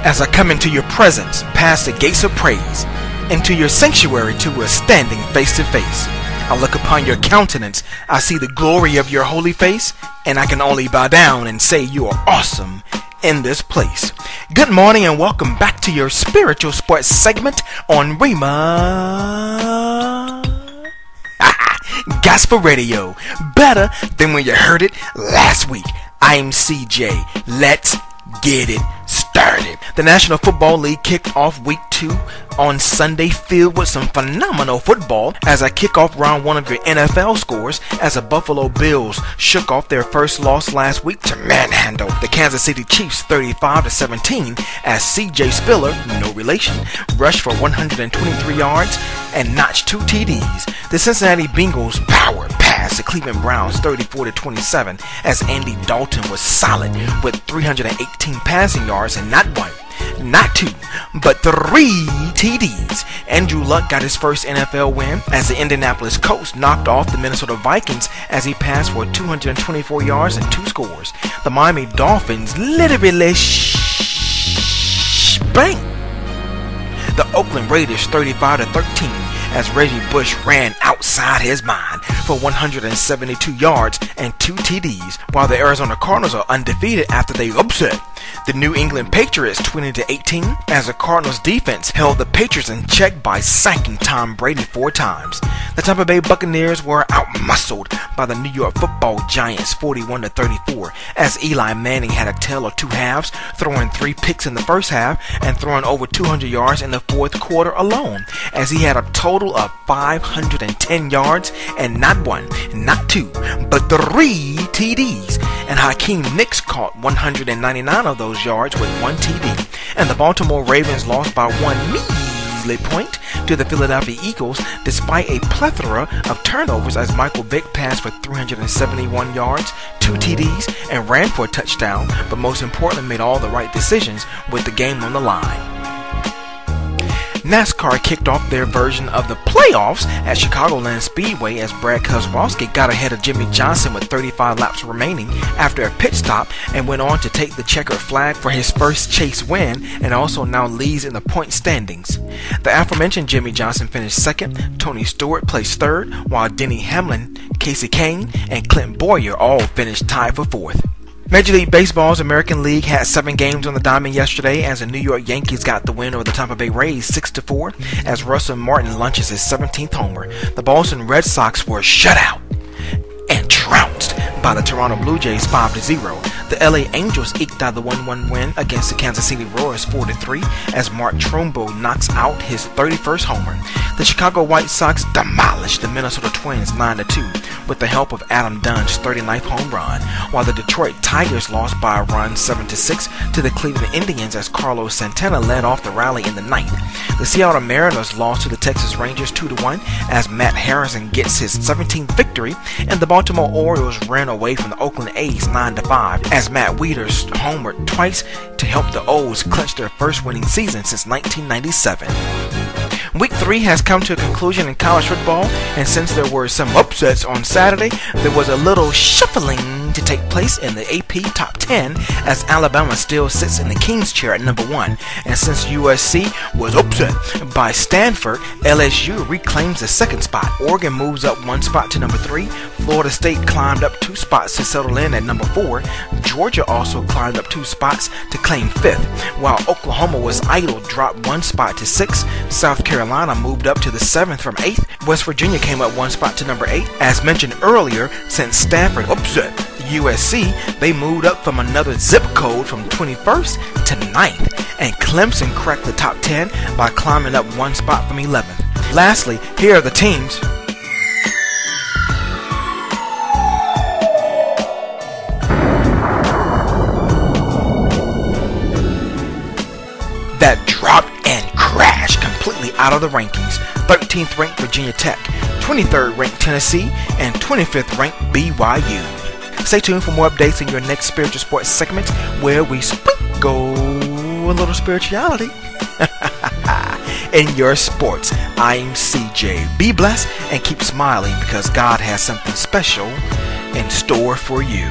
as I come into your presence, past the gates of praise, into your sanctuary to a standing face to face. I look upon your countenance, I see the glory of your holy face, and I can only bow down and say you are awesome in this place. Good morning and welcome back to your spiritual sports segment on Rhema Gospel Radio. Better than when you heard it last week. I'm CJ. Let's get it started. The National Football League kicked off week 2 on Sunday, filled with some phenomenal football as I kick off round 1 of your NFL scores as the Buffalo Bills shook off their first loss last week to manhandle the Kansas City Chiefs 35-17 as CJ Spiller, no relation, rushed for 123 yards and notched 2 TDs. The Cincinnati Bengals powered past the Cleveland Browns 34-27 as Andy Dalton was solid with 318 passing yards and not 1, not 2, but 3 TDs. Andrew Luck got his first NFL win as the Indianapolis Colts knocked off the Minnesota Vikings as he passed for 224 yards and 2 scores. The Miami Dolphins literally spanked the Oakland Raiders 35-13 as Reggie Bush ran outside his mind for 172 yards and 2 TDs, while the Arizona Cardinals are undefeated after they upset the New England Patriots 20-18 as the Cardinals defense held the Patriots in check by sacking Tom Brady 4 times. The Tampa Bay Buccaneers were outmuscled by the New York Football Giants 41-34 as Eli Manning had a tale of 2 halves, throwing 3 picks in the first half and throwing over 200 yards in the fourth quarter alone, as he had a total of 510 yards and not 1, not 2, but 3 TDs, and Hakeem Nicks caught 199 of those yards with 1 TD. And the Baltimore Ravens lost by 1 measly point to the Philadelphia Eagles despite a plethora of turnovers as Michael Vick passed for 371 yards, 2 TDs, and ran for a touchdown, but most importantly made all the right decisions with the game on the line. NASCAR kicked off their version of the playoffs at Chicagoland Speedway as Brad Keselowski got ahead of Jimmy Johnson with 35 laps remaining after a pit stop and went on to take the checkered flag for his first chase win and also now leads in the point standings. The aforementioned Jimmy Johnson finished 2nd, Tony Stewart placed 3rd, while Denny Hamlin, Casey Kane, and Clint Boyer all finished tied for 4th. Major League Baseball's American League had 7 games on the diamond yesterday as the New York Yankees got the win over the Tampa Bay Rays 6-4 as Russell Martin lunches his 17th homer. The Boston Red Sox were shut out and trounced by the Toronto Blue Jays 5-0. The LA Angels eked out the 1-1 win against the Kansas City Royals 4-3 as Mark Trumbo knocks out his 31st homer. The Chicago White Sox demolished the Minnesota Twins 9-2 with the help of Adam Dunn's 39th home run, while the Detroit Tigers lost by a run 7-6 to the Cleveland Indians as Carlos Santana led off the rally in the 9th. The Seattle Mariners lost to the Texas Rangers 2-1 as Matt Harrison gets his 17th victory, and the Baltimore Orioles ran away from the Oakland A's 9-5 as Matt Wieters homered twice to help the O's clinch their first winning season since 1997. Week 3 has come to a conclusion in college football, and since there were some upsets on Saturday, there was a little shuffling to take place in the AP Top 10 as Alabama still sits in the King's chair at number 1, and since USC was upset by Stanford, LSU reclaims the 2nd spot. Oregon moves up 1 spot to number 3. Florida State climbed up 2 spots to settle in at number 4. Georgia also climbed up 2 spots to claim 5th, while Oklahoma was idle, dropped 1 spot to 6th. South Carolina moved up to the 7th from 8th. West Virginia came up 1 spot to number 8. As mentioned earlier, since Stanford upset USC, they moved up from another zip code from 21st to 9th, and Clemson cracked the top 10 by climbing up 1 spot from 11th. Lastly, here are the teams that dropped and crashed completely out of the rankings. 13th ranked Virginia Tech, 23rd ranked Tennessee, and 25th ranked BYU. Stay tuned for more updates in your next spiritual sports segment where we sprinkle a little spirituality in your sports. I'm CJ. Be blessed and keep smiling because God has something special in store for you.